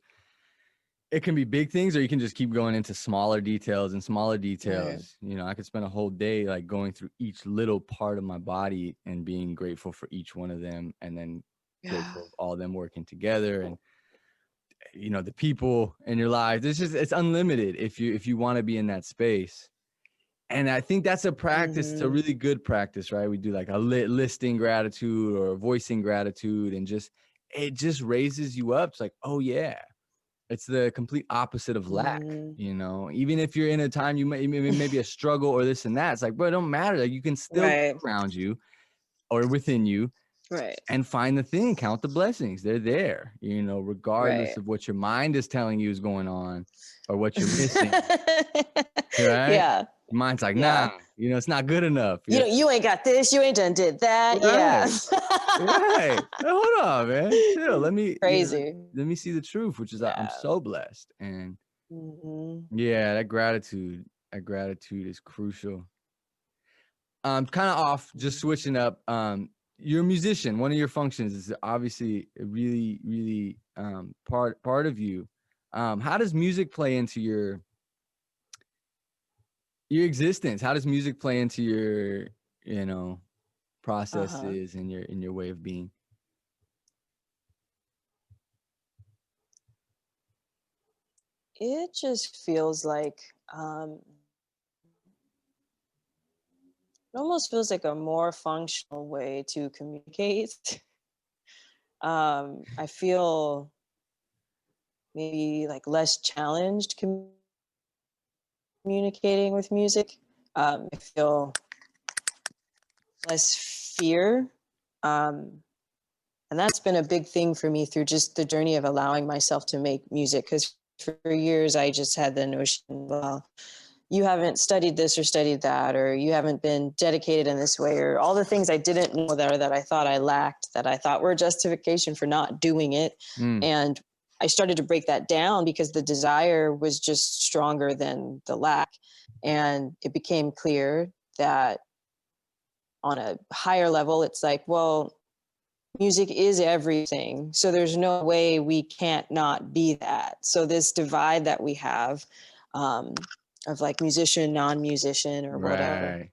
it can be big things or you can just keep going into smaller details and smaller Right. details. I could spend a whole day like going through each little part of my body and being grateful for each one of them, and then Yeah. grateful of all of them working together, and the people in your life. It's unlimited if you want to be in that space. And I think that's a practice. It's a Mm-hmm. really good practice, right? We do like a listing gratitude or voicing gratitude, and it just raises you up. It's like, oh yeah, it's the complete opposite of lack. Mm-hmm. Even if you're in a time maybe a struggle or this and that, it's like, bro, it don't matter. Like you can still look Right. around you or within you Right. and find the thing, count the blessings. They're there, regardless Right. of what your mind is telling you is going on or what you're missing, right? Yeah. Your mind's like, nah, Yeah. it's not good enough. You ain't got this, you ain't done did that. Yeah. Right, right. Hold on, man. Chill. Crazy. Let me see the truth, which is I'm Yeah. so blessed. And Mm-hmm. yeah, that gratitude is crucial. Kind of off, just switching up. you're a musician. One of your functions is obviously a really, really part of you. How does music play into your existence? How does music play into your, you know, Uh-huh. processes and your way of being? It just feels like it almost feels like a more functional way to communicate. I feel maybe like less challenged communicating with music. I feel less fear. Um, and that's been a big thing for me through just the journey of allowing myself to make music. Because for years, I just had the notion, well, you haven't studied this or studied that, or you haven't been dedicated in this way, or all the things I didn't know that I thought I lacked, that I thought were justification for not doing it. Mm, And I started to break that down because the desire was just stronger than the lack. And it became clear that on a higher level, it's like, well, music is everything. So there's no way we can't not be that. So this divide that we have, um, of like musician, non-musician, or whatever, right.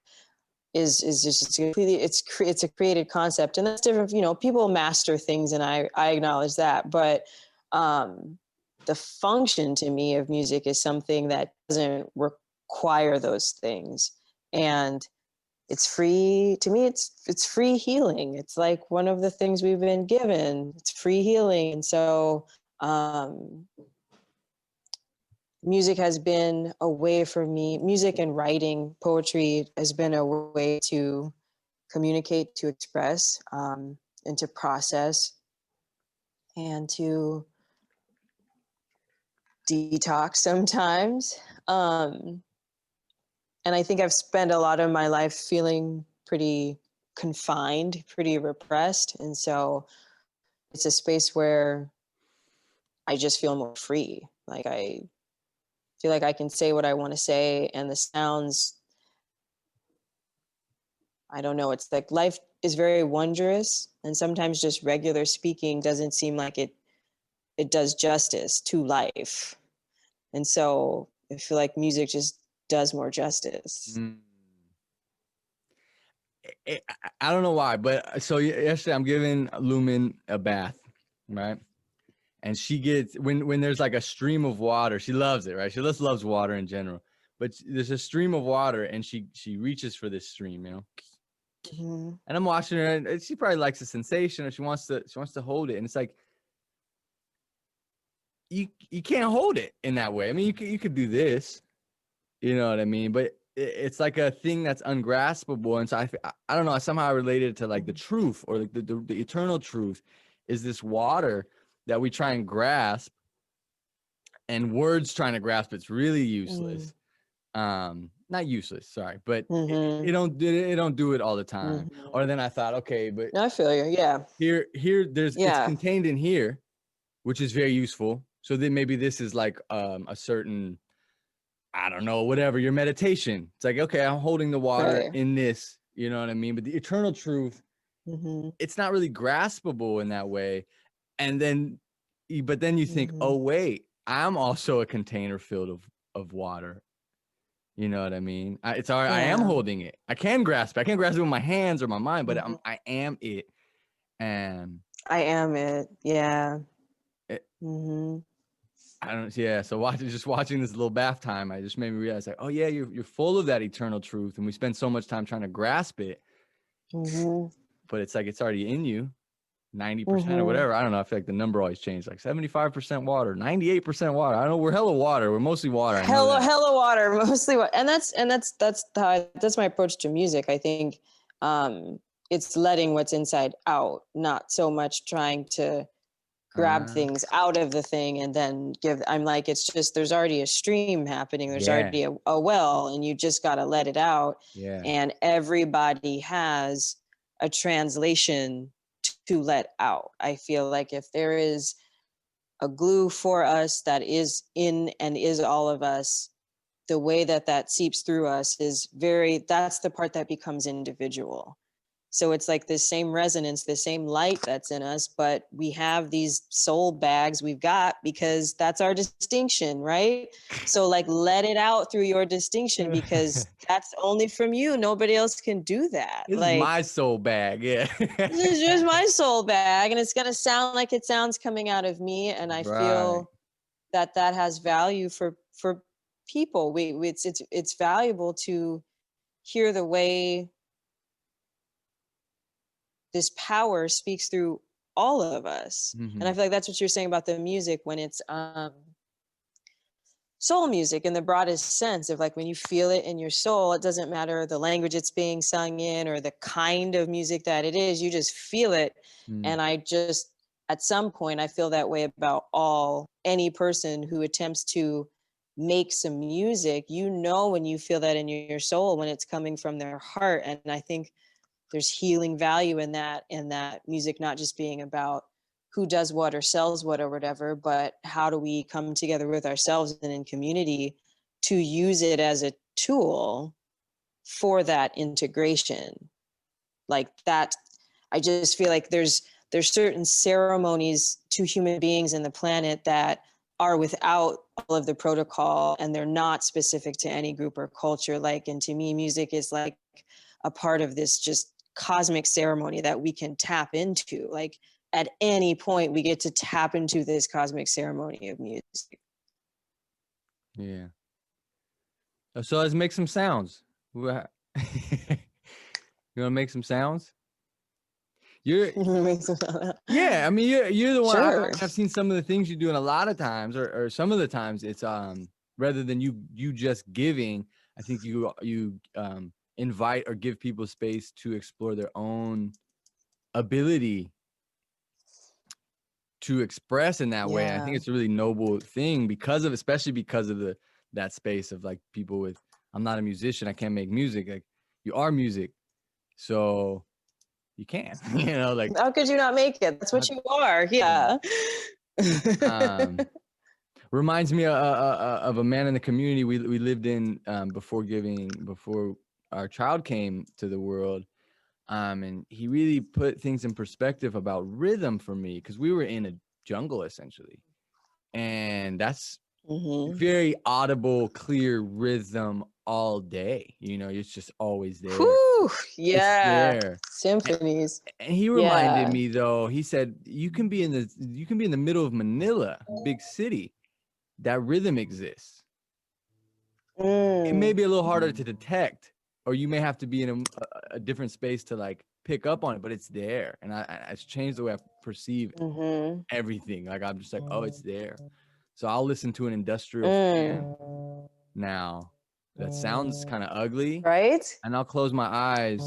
is just it's completely it's a created concept, and that's different. You know, people master things, and I acknowledge that, but um, the function to me of music is something that doesn't require those things, and it's free to me. It's free healing. It's like one of the things we've been given. It's free healing, and so um, music has been a way for me. Music and writing poetry has been a way to communicate, to express, and to process, and to detox sometimes. And I think I've spent a lot of my life feeling pretty confined, pretty repressed. And so it's a space where I just feel more free. Like I feel like I can say what I want to say, and the sounds, I don't know, it's like life is very wondrous. And sometimes just regular speaking doesn't seem like it does justice to life. And so I feel like music just does more justice. Mm. I don't know why, but so yesterday I'm giving Lumen a bath, right? And she gets when there's like a stream of water, she loves it, right? She just loves water in general. But there's a stream of water, and she reaches for this stream, you know. Mm-hmm. And I'm watching her, and she probably likes the sensation, or she wants to hold it, and it's like you can't hold it in that way. I mean, you could do this, you know what I mean? But it's like a thing that's ungraspable, and so I don't know. Somehow I related it to like the truth, or like the eternal truth, is this water that we try and grasp, and words trying to grasp it's really useless. Not useless, sorry, but Mm-hmm. it don't do it all the time. Or Mm-hmm. then I thought, okay, but I feel you. Yeah. here it's Yeah. contained in here, which is very useful. So then maybe this is like a certain, I don't know, whatever, your meditation. It's like, okay, I'm holding the water Right. in this, you know what I mean? But the eternal truth, Mm-hmm. it's not really graspable in that way. And then but then you think, Mm-hmm. oh wait, I'm also a container filled of water. You know what I mean? It's all right. I am Yeah. holding it. I can grasp it. I can't grasp it with my hands or my mind, but Mm-hmm. I am it. And I am it. Yeah. it, Mm-hmm. I don't. Yeah. So watching this little bath time, I just made me realize, like, oh yeah, you're full of that eternal truth, and we spend so much time trying to grasp it, Mm-hmm. but it's like it's already in you, 90% or Mm-hmm. whatever. I don't know. I feel like the number always changes, like 75% water, 98% water. I don't know. We're hella water. We're mostly water. I know that. Hella water, mostly what, and that's my approach to music. I think it's letting what's inside out, not so much trying to grab Uh, things out of the thing and then give. I'm like, it's just, there's already a stream happening, there's yeah. already a well, and you just got to let it out. Yeah. And everybody has a translation to let out. I feel like if there is a glue for us that is in and is all of us, the way that seeps through us is very, that's the part that becomes individual. So it's like this same resonance, the same light that's in us, but we have these soul bags we've got because that's our distinction, right? So like let it out through your distinction because that's only from you. Nobody else can do that. This is Like my soul bag. Yeah. this is just my soul bag and it's going to sound like it sounds coming out of me. And I Right. feel that that has value for people. It's valuable to hear the way this power speaks through all of us. And I Mm-hmm. feel like that's what you're saying about the music when it's soul music in the broadest sense of like when you feel it in your soul, it doesn't matter the language it's being sung in or the kind of music that it is, you just feel it. Mm. And I just, at some point, I feel that way about any person who attempts to make some music. You know, when you feel that in your soul, when it's coming from their heart. And I think there's healing value in that music not just being about who does what or sells what or whatever, but how do we come together with ourselves and in community to use it as a tool for that integration. Like that, I just feel like there's certain ceremonies to human beings in the planet that are without all of the protocol and they're not specific to any group or culture. Like, and to me, music is like a part of this just cosmic ceremony that we can tap into. Like at any point we get to tap into this cosmic ceremony of music. Yeah. So let's make some sounds. You want to make some sounds? You're Yeah, I mean you're the one. Sure. I've seen some of the things you do, and a lot of times, or some of the times, it's rather than you just giving, I think you invite or give people space to explore their own ability to express in that way. And I Yeah. think it's a really noble thing especially because of that space of like people with, I'm not a musician, I can't make music. Like you are music, so you can, like How could you not make it? That's what you are. Yeah. reminds me of a man in the community we lived in before our child came to the world. And he really put things in perspective about rhythm for me because we were in a jungle essentially. And that's very audible, clear rhythm all day. It's just always there. Whew, It's yeah. there. Symphonies. And he reminded me though, he said, you can be in the middle of Manila, big city. That rhythm exists. It may be a little harder to detect, or you may have to be in a different space to like pick up on it, but it's there. And it's changed the way I perceive everything. Like I'm just like, oh, it's there. So I'll listen to an industrial fan now that sounds kind of ugly, Right? and I'll close my eyes,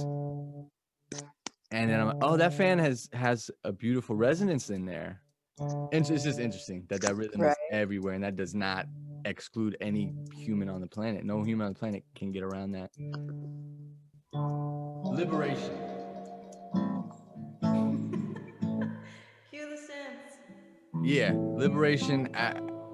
and then I'm like, oh, that fan has a beautiful resonance in there. And it's just interesting that rhythm Right. is everywhere, and that does not exclude any human on the planet. No human on the planet can get around that. Liberation. Cue the synths. Yeah, liberation,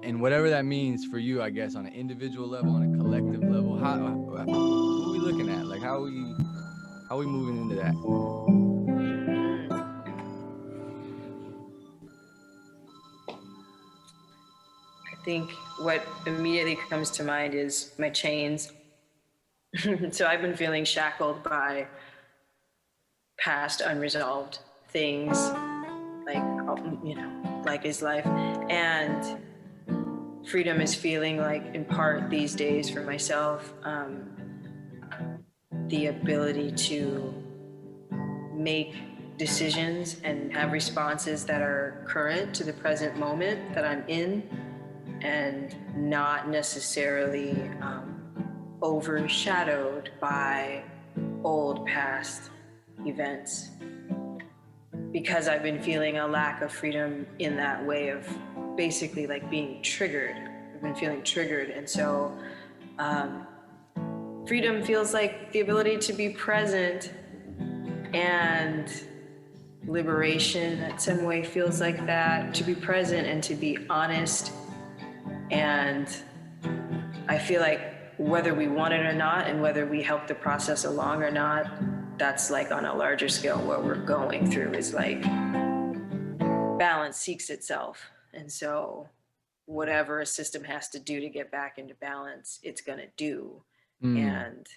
and whatever that means for you, I guess, on an individual level, on a collective level. What are we looking at? Like, how are we moving into that? I think what immediately comes to mind is my chains. So I've been feeling shackled by past unresolved things, like, like is life. And freedom is feeling like, in part these days for myself, the ability to make decisions and have responses that are current to the present moment that I'm in, and not necessarily overshadowed by old past events, because I've been feeling a lack of freedom in that way of basically like being triggered. I've been feeling triggered. And so freedom feels like the ability to be present, and liberation in some way feels like that, to be present and to be honest. And I feel like whether we want it or not, and whether we help the process along or not, that's like on a larger scale what we're going through is like balance seeks itself. And so whatever a system has to do to get back into balance, it's going to do. And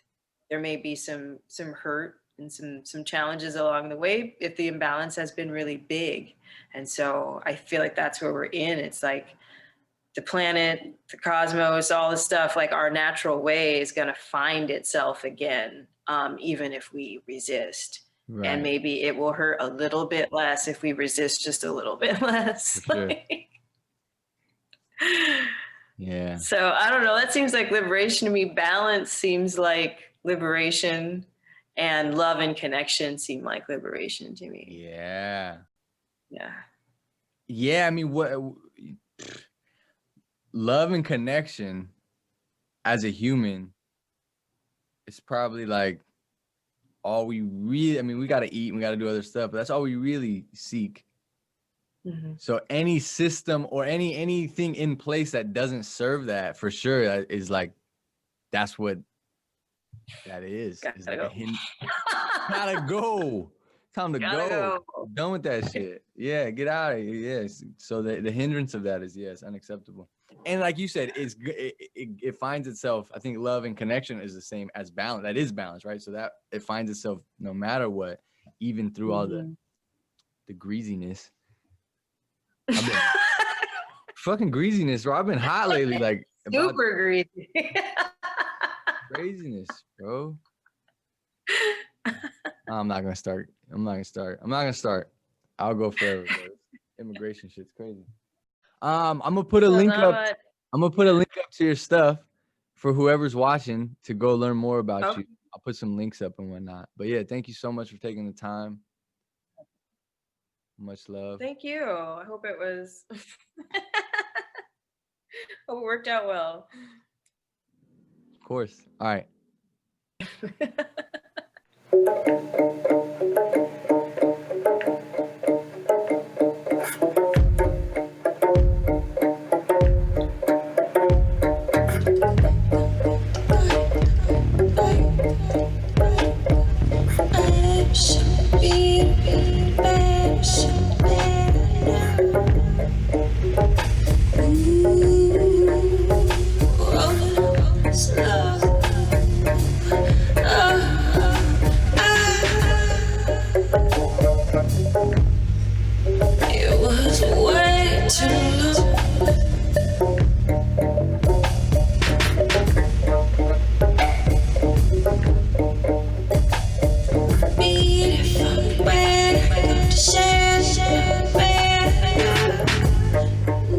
there may be some hurt and some challenges along the way if the imbalance has been really big. And so I feel like that's where we're in. It's like the planet, the cosmos, all this stuff, like our natural way is going to find itself again, even if we resist. Right. And maybe it will hurt a little bit less if we resist just a little bit less. For sure. Yeah. So I don't know. That seems like liberation to me. Balance seems like liberation, and love and connection seem like liberation to me. Yeah. Yeah. Yeah. I mean, what love and connection as a human is probably like all we really, I mean, we got to eat and we got to do other stuff, but that's all we really seek. Mm-hmm. So any system or anything in place that doesn't serve that, for sure, is like, that's what that is. It's like gotta go. Time to go. Done with that shit. Yeah, get out of here. Yes. So the hindrance of that is, yes, unacceptable. And like you said, it finds itself. I think love and connection is the same as balance. That is balance, right? So that it finds itself no matter what, even through all the greasiness. Fucking greasiness, bro. I've been hot lately, like super greasy. Craziness, bro. I'm not gonna start. I'll go forever, bro. Immigration shit's crazy. I'm gonna put a link up. I'm gonna put a link up to your stuff for whoever's watching to go learn more about you. I'll put some links up and whatnot. But yeah, thank you so much for taking the time. Much love. Thank you. I hope it was. Hope it worked out well. Of course. All right.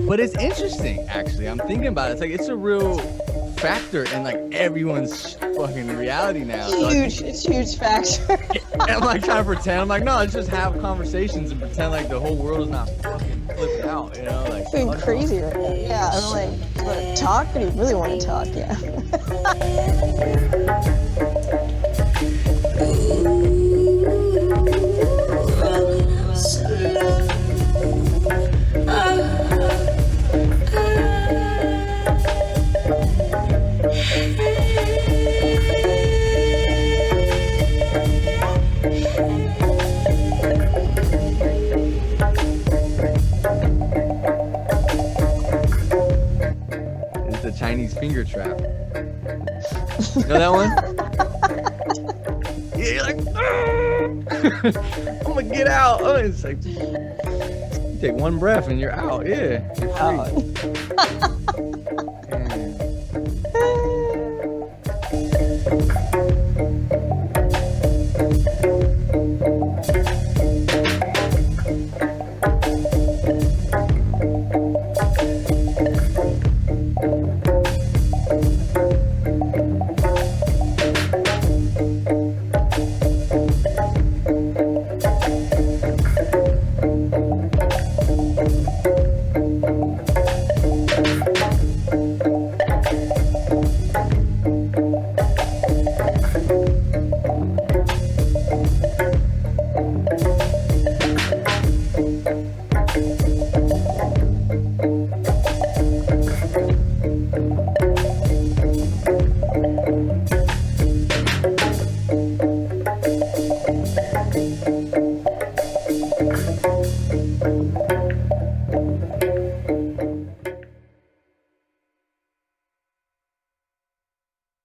But it's interesting, actually. I'm thinking about it. It's like it's a real factor in like everyone's fucking reality now. Huge, it's a huge factor. I'm like trying to pretend. I'm like, no, let's just have conversations and pretend like the whole world is not fucking flipped out, you know? Like it's been crazy right now. Yeah, I'm like, want to talk? Or do you really want to talk? Yeah. It's the Chinese finger trap. You know that one? Yeah, you're like, I'm gonna get out. Oh, it's like, you take one breath and you're out. Yeah, you're free.